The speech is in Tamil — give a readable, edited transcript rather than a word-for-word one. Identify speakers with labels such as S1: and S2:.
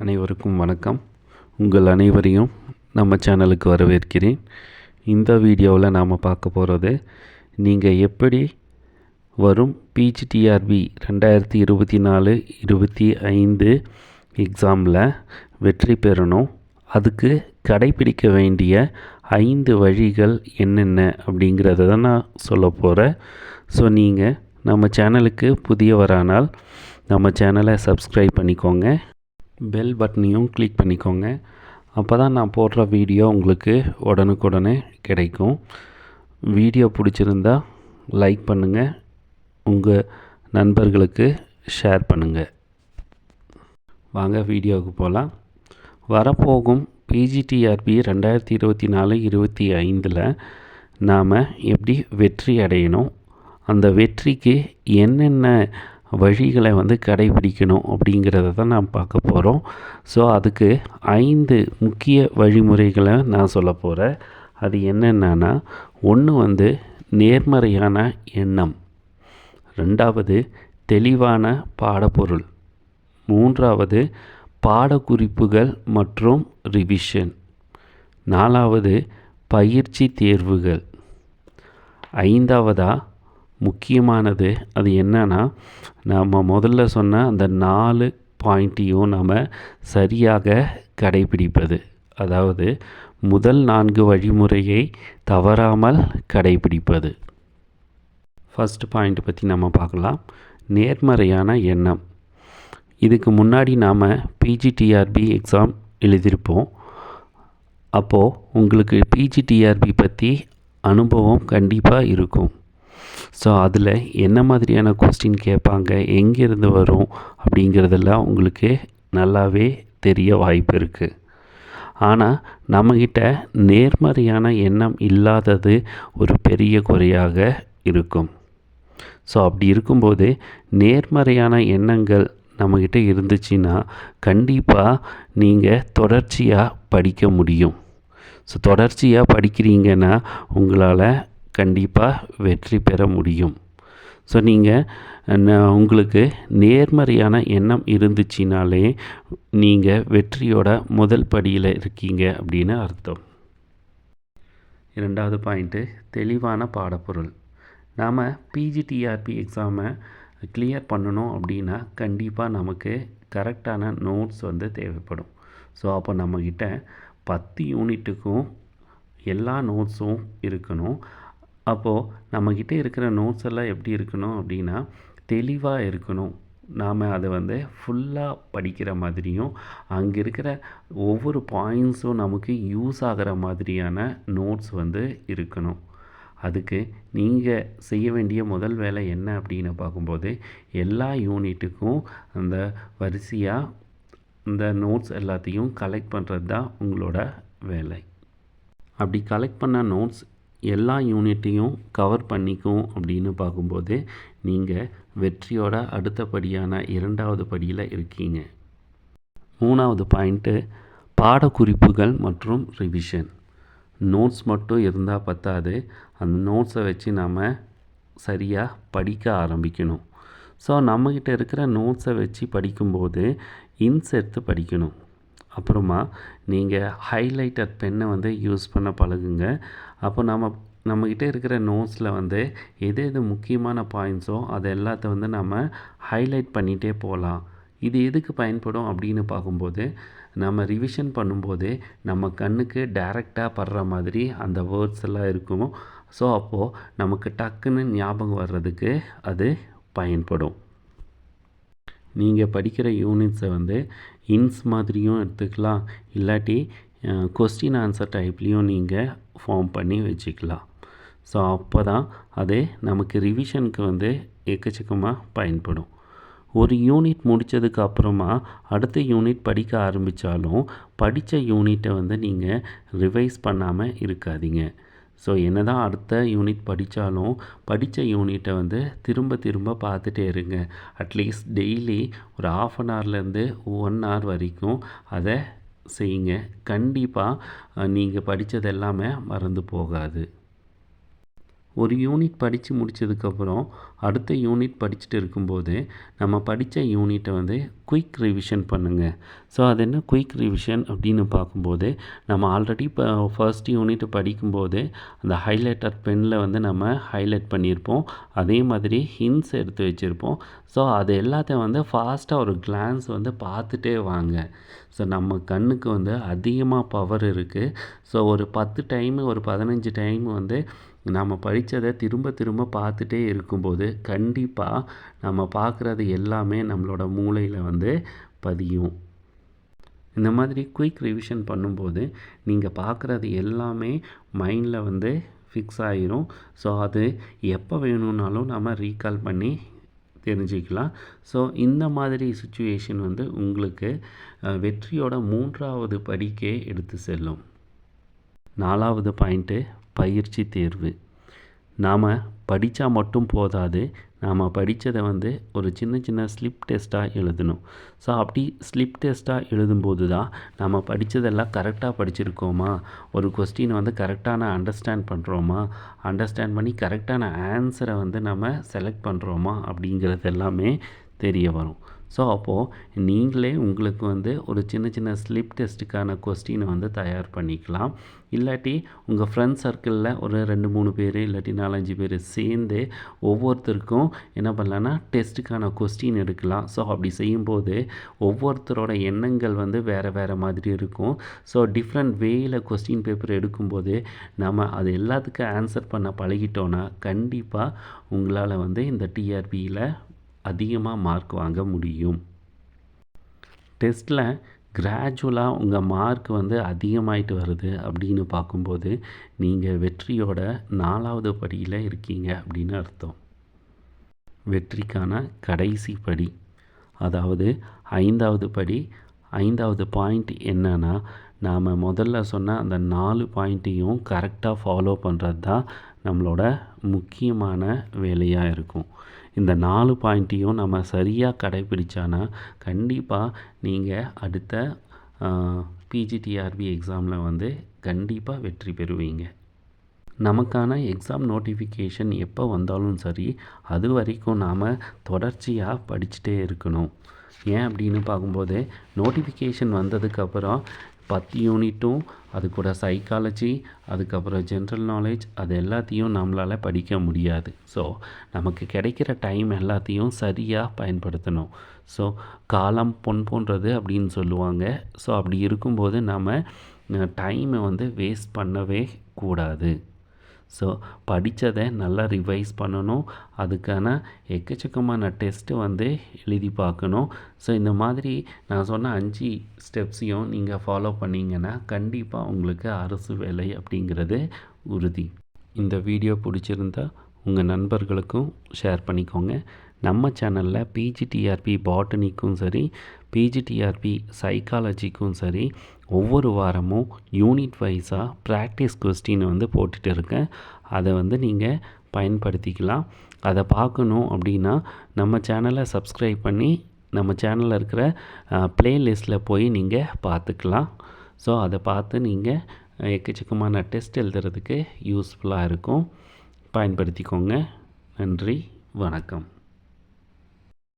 S1: அனைவருக்கும் வணக்கம். உங்கள் அனைவரையும் நம்ம சேனலுக்கு வரவேற்கிறேன். இந்த வீடியோவில் நாம் பார்க்க போகிறது, நீங்கள் எப்படி வரும் பிஜிடிஆர்பி 2024-25 எக்ஸாமில் வெற்றி பெறணும், அதுக்கு கடைப்பிடிக்க வேண்டிய 5 வழிகள் என்னென்ன அப்படிங்கிறத தான் நான் சொல்ல போகிறேன். ஸோ நீங்கள் நம்ம சேனலுக்கு புதியவரானால் நம்ம சேனலை சப்ஸ்கிரைப் பண்ணிக்கோங்க, பெல் பட்டனையும் கிளிக் பண்ணிக்கோங்க. அப்போ தான் நான் போடுற வீடியோ உங்களுக்கு உடனுக்குடனே கிடைக்கும். வீடியோ பிடிச்சிருந்தா லைக் பண்ணுங்கள், உங்கள் நண்பர்களுக்கு ஷேர் பண்ணுங்கள். வாங்க வீடியோவுக்கு போகலாம். வரப்போகும் பிஜிடிஆர்பி 2024-25 நாம் எப்படி வெற்றி அடையணும், அந்த வெற்றிக்கு என்னென்ன வழிகளை கடைபிடிக்கணும் அப்படிங்கிறத தான் நாம் பார்க்க போகிறோம். ஸோ அதுக்கு 5 முக்கிய வழிமுறைகளை நான் சொல்ல போகிறேன். அது என்னென்னா, ஒன்று நேர்மறையான எண்ணம், 2வது தெளிவான பாடப்பொருள், 3வது பாடக்குறிப்புகள் மற்றும் ரிவிஷன், 4வது பயிற்சி தேர்வுகள், 5வதா முக்கியமானது அது என்னன்னா, நம்ம முதல்ல சொன்ன அந்த 4 பாயிண்ட்டையும் நம்ம சரியாக கடைபிடிப்பது. அதாவது முதல் 4 வழிமுறையை தவறாமல் கடைபிடிப்பது. ஃபர்ஸ்ட் பாயிண்ட் பற்றி நம்ம பார்க்கலாம். நேர்மறையான எண்ணம். இதுக்கு முன்னாடி நாம் பிஜிடிஆர்பி எக்ஸாம் எழுதியிருப்போம். அப்போது உங்களுக்கு பிஜிடிஆர்பி பற்றி அனுபவம் கண்டிப்பாக இருக்கும். ஸோ அதில் என்ன மாதிரியான கொஸ்டின் கேட்பாங்க, எங்கேருந்து வரும் அப்படிங்கிறதெல்லாம் உங்களுக்கு நல்லாவே தெரிய வாய்ப்பு இருக்குது. ஆனால் நம்மக்கிட்ட நேர்மறையான எண்ணம் இல்லாதது ஒரு பெரிய குறையாக இருக்கும். ஸோ அப்படி இருக்கும்போது நேர்மறையான எண்ணங்கள் நம்மக்கிட்ட இருந்துச்சுன்னா கண்டிப்பாக நீங்கள் தொடர்ச்சியாக படிக்க முடியும். ஸோ தொடர்ச்சியாக படிக்கிறீங்கன்னா உங்களால் கண்டிப்பாக வெற்றி பெற முடியும். ஸோ நீங்கள் உங்களுக்கு நேர்மறையான எண்ணம் இருந்துச்சுனாலே நீங்கள் வெற்றியோட முதல் படியில் இருக்கீங்க அப்படின்னு அர்த்தம். 2வது பாயிண்ட்டு தெளிவான பாடப்பொருள். நாம் பிஜிடிஆர்பி எக்ஸாமை கிளியர் பண்ணணும் அப்படின்னா கண்டிப்பாக நமக்கு கரெக்டான நோட்ஸ் தேவைப்படும். ஸோ அப்போ நம்மக்கிட்ட 10 யூனிட்டுக்கும் எல்லா நோட்ஸும் இருக்கணும். அப்போது நம்மக்கிட்ட இருக்கிற நோட்ஸ் எல்லாம் எப்படி இருக்கணும் அப்படின்னா தெளிவாக இருக்கணும். நாம் அதை ஃபுல்லாக படிக்கிற மாதிரியும், அங்கே இருக்கிற ஒவ்வொரு பாயிண்ட்ஸும் நமக்கு யூஸ் ஆகிற மாதிரியான நோட்ஸ் இருக்கணும். அதுக்கு நீங்கள் செய்ய வேண்டிய முதல் வேலை என்ன அப்படின்னு பார்க்கும்போது, எல்லா யூனிட்டுக்கும் அந்த வரிசையாக இந்த நோட்ஸ் எல்லாத்தையும் கலெக்ட் பண்ணுறது தான் உங்களோட வேலை. அப்படி கலெக்ட் பண்ண நோட்ஸ் எல்லா யூனிட்டையும் கவர் பண்ணிக்கும் அப்படின்னு பார்க்கும்போது நீங்கள் வெற்றியோட அடுத்தபடியான 2வது படியில் இருக்கீங்க. 3வது பாயிண்ட்டு பாடக்குறிப்புகள் மற்றும் ரிவிஷன். நோட்ஸ் மட்டும் இருந்தால் பத்தாது, அந்த நோட்ஸை வச்சு நாம் சரியாக படிக்க ஆரம்பிக்கணும். ஸோ நம்மக்கிட்ட இருக்கிற நோட்ஸை வச்சு படிக்கும்போது இன்ஸ் எடுத்து படிக்கணும். அப்புறமா நீங்கள் ஹைலைட்டர் பென்னை யூஸ் பண்ண பழகுங்க. அப்போ நம்மக்கிட்ட இருக்கிற நோட்ஸில் எது எது முக்கியமான பாயிண்ட்ஸோ அதை எல்லாத்த நம்ம ஹைலைட் பண்ணிகிட்டே போகலாம். இது எதுக்கு பயன்படும் அப்படின்னு பார்க்கும்போது, நம்ம ரிவிஷன் பண்ணும்போது நம்ம கண்ணுக்கு டைரெக்டாக படுற மாதிரி அந்த வேர்ட்ஸ் எல்லாம் இருக்கும். ஸோ அப்போது நமக்கு டக்குன்னு ஞாபகம் வர்றதுக்கு அது பயன்படும். நீங்கள் படிக்கிற யூனிட்ஸை இன்ஸ் மாதிரியும் எடுத்துக்கலாம், இல்லாட்டி கொஸ்டின் ஆன்சர் டைப்லேயும் நீங்கள் ஃபார்ம் பண்ணி வச்சுக்கலாம். ஸோ அப்போ தான் அது நமக்கு ரிவிஷனுக்கு எக்கச்சக்கமாக பயன்படும். ஒரு யூனிட் முடித்ததுக்கு அப்புறமா அடுத்த யூனிட் படிக்க ஆரம்பித்தாலும் படித்த யூனிட்டை நீங்கள் ரிவைஸ் பண்ணாமல் இருக்காதீங்க. ஸோ என்ன தான் அடுத்த யூனிட் படித்தாலும் படித்த யூனிட்டை திரும்ப திரும்ப பார்த்துட்டே இருங்க. அட்லீஸ்ட் டெய்லி ஒரு 1/2 ஹவர்லேருந்து 1 ஹவர் வரைக்கும் அதை செய்யுங்க. கண்டிப்பாக நீங்கள் படித்தது எல்லாமே மறந்து போகாது. ஒரு யூனிட் படித்து முடித்ததுக்கப்புறம் அடுத்த யூனிட் படிச்சுட்டு இருக்கும்போது நம்ம படித்த யூனிட்டை வந்து குயிக் ரிவிஷன் பண்ணுங்கள். ஸோ அது என்ன குயிக் ரிவிஷன் அப்படின்னு பார்க்கும்போது, நம்ம ஆல்ரெடி இப்போ ஃபர்ஸ்ட் யூனிட் படிக்கும்போது அந்த ஹைலைட்டர் பெனில் வந்து நம்ம ஹைலைட் பண்ணியிருப்போம். அதே மாதிரி ஹிண்ட்ஸ் எடுத்து வச்சுருப்போம். ஸோ அது எல்லாத்தையும் வந்து ஃபாஸ்ட்டாக ஒரு கிளான்ஸ் வந்து பார்த்துட்டே வாங்க. ஸோ நம்ம கண்ணுக்கு வந்து அதிகமாக பவர் இருக்குது. ஸோ ஒரு 10 டைமு ஒரு 15 டைம் வந்து நம்ம படித்ததை திரும்ப திரும்ப பார்த்துட்டே இருக்கும்போது கண்டிப்பாக நம்ம பார்க்குறது எல்லாமே நம்மளோட மூளையில் வந்து பதியும். இந்த மாதிரி குயிக் ரிவிஷன் பண்ணும்போது நீங்கள் பார்க்குறது எல்லாமே மைண்டில் வந்து ஃபிக்ஸ் ஆகிரும். ஸோ அது எப்போ வேணும்னாலும் நம்ம ரீகால் பண்ணி தெரிஞ்சுக்கலாம். ஸோ இந்த மாதிரி சுச்சுவேஷன் வந்து உங்களுக்கு வெற்றியோட 3வது படிக்கே எடுத்து செல்லும். 4வது பாயிண்ட்டு பயிற்சி தேர்வு. நாம் படித்தா மட்டும் போதாது, நாம் படித்ததை வந்து ஒரு சின்ன சின்ன ஸ்லிப் டெஸ்ட்டாக எழுதணும். ஸோ அப்படி ஸ்லிப் டெஸ்ட்டாக எழுதும்போது தான் நம்ம படித்ததெல்லாம் கரெக்டாக படிச்சிருக்கோமா, ஒரு கொஸ்டினை வந்து கரெக்டான அண்டர்ஸ்டாண்ட் பண்ணி கரெக்டான ஆன்சரை வந்து நம்ம செலக்ட் பண்ணுறோமா அப்படிங்கிறது எல்லாமே தெரிய வரும். ஸோ அப்போது நீங்களே உங்களுக்கு வந்து ஒரு சின்ன சின்ன ஸ்லிப் டெஸ்ட்டுக்கான கொஸ்டினை வந்து தயார் பண்ணிக்கலாம். இல்லாட்டி உங்கள் ஃப்ரெண்ட்ஸ் சர்க்கிளில் ஒரு 2-3 பேர் இல்லாட்டி 4-5 பேர் சேர்ந்து ஒவ்வொருத்தருக்கும் என்ன பண்ணலான்னா டெஸ்ட்டுக்கான கொஸ்டின் எடுக்கலாம். ஸோ அப்படி செய்யும்போது ஒவ்வொருத்தரோட எண்ணங்கள் வந்து வேறு மாதிரி இருக்கும். ஸோ டிஃப்ரெண்ட் வேயில் கொஸ்டின் பேப்பர் எடுக்கும்போது நம்ம அது எல்லாத்துக்கும் ஆன்சர் பண்ண பழகிட்டோன்னா கண்டிப்பாக உங்களால் வந்து இந்த டிஆர்பியில் அதிகமாக மார்க் வாங்க முடியும். டெஸ்ட்டில் கிராஜுவலாக உங்கள் மார்க் வந்து அதிகமாகிட்டு வருது அப்படின்னு பார்க்கும்போது நீங்கள் வெற்றியோட 4வது படியில் இருக்கீங்க அப்படின்னு அர்த்தம். வெற்றிக்கான கடைசி படி, அதாவது 5வது படி. 5வது பாயிண்ட் என்னன்னா, நாம் முதல்ல சொன்ன அந்த 4 பாயிண்ட்டையும் கரெக்டாக ஃபாலோ பண்ணுறது தான் நம்மளோட முக்கியமான வேலையாக இருக்கும். இந்த 4 பாயிண்ட்டையும் நம்ம சரியாக கடைப்பிடிச்சானா கண்டிப்பாக நீங்கள் அடுத்த பிஜிடிஆர்பி எக்ஸாமில் வந்து கண்டிப்பாக வெற்றி பெறுவீங்க. நமக்கான எக்ஸாம் நோட்டிஃபிகேஷன் எப்போ வந்தாலும் சரி, அது வரைக்கும் நாம் தொடர்ச்சியாக படிச்சுட்டே இருக்கணும். ஏன் அப்படின்னு பார்க்கும்போது நோட்டிஃபிகேஷன் வந்ததுக்கப்புறம் 10 யூனிட்டும் அது கூட சைக்காலஜி, அதுக்கப்புறம் ஜென்ரல் நாலேஜ், அது எல்லாத்தையும் நம்மளால் படிக்க முடியாது. ஸோ நமக்கு கிடைக்கிற டைம் எல்லாத்தையும் சரியாக பயன்படுத்தணும். ஸோ காலம் பொன் போன்றது அப்படின்னு சொல்லுவாங்க. ஸோ அப்படி இருக்கும்போது நம்ம டைமை வந்து வேஸ்ட் பண்ணவே கூடாது. ஸோ படித்ததை நல்லா ரிவைஸ் பண்ணணும். அதுக்கான எக்கச்சக்கமான டெஸ்ட்டு வந்து எழுதி பார்க்கணும். ஸோ இந்த மாதிரி நான் சொன்ன 5 ஸ்டெப்ஸையும் நீங்கள் ஃபாலோ பண்ணிங்கன்னா கண்டிப்பாக உங்களுக்கு அரசு வேலை அப்படிங்கிறது உறுதி. இந்த வீடியோ பிடிச்சிருந்தா உங்கள் நண்பர்களுக்கும் ஷேர் பண்ணிக்கோங்க. நம்ம சேனலில் பிஜிடிஆர்பி பாட்டனிக்கும் சரி, பிஜிடிஆர்பி சைக்காலஜிக்கும் சரி ஒவ்வொரு வாரமும் யூனிட் வைஸாக ப்ராக்டிஸ் கொஸ்டினை வந்து போட்டுட்டு இருக்கேன். அதை வந்து நீங்கள் பயன்படுத்திக்கலாம். அதை பார்க்கணும் அப்படின்னா நம்ம சேனலை சப்ஸ்கிரைப் பண்ணி நம்ம சேனலில் இருக்கிற ப்ளேலிஸ்ட்டில் போய் நீங்கள் பார்த்துக்கலாம். ஸோ அதை பார்த்து நீங்கள் எக்கச்சக்கமான டெஸ்ட் எழுதுறதுக்கு யூஸ்ஃபுல்லாக இருக்கும். பயன்படுத்திக்கோங்க. நன்றி, வணக்கம்.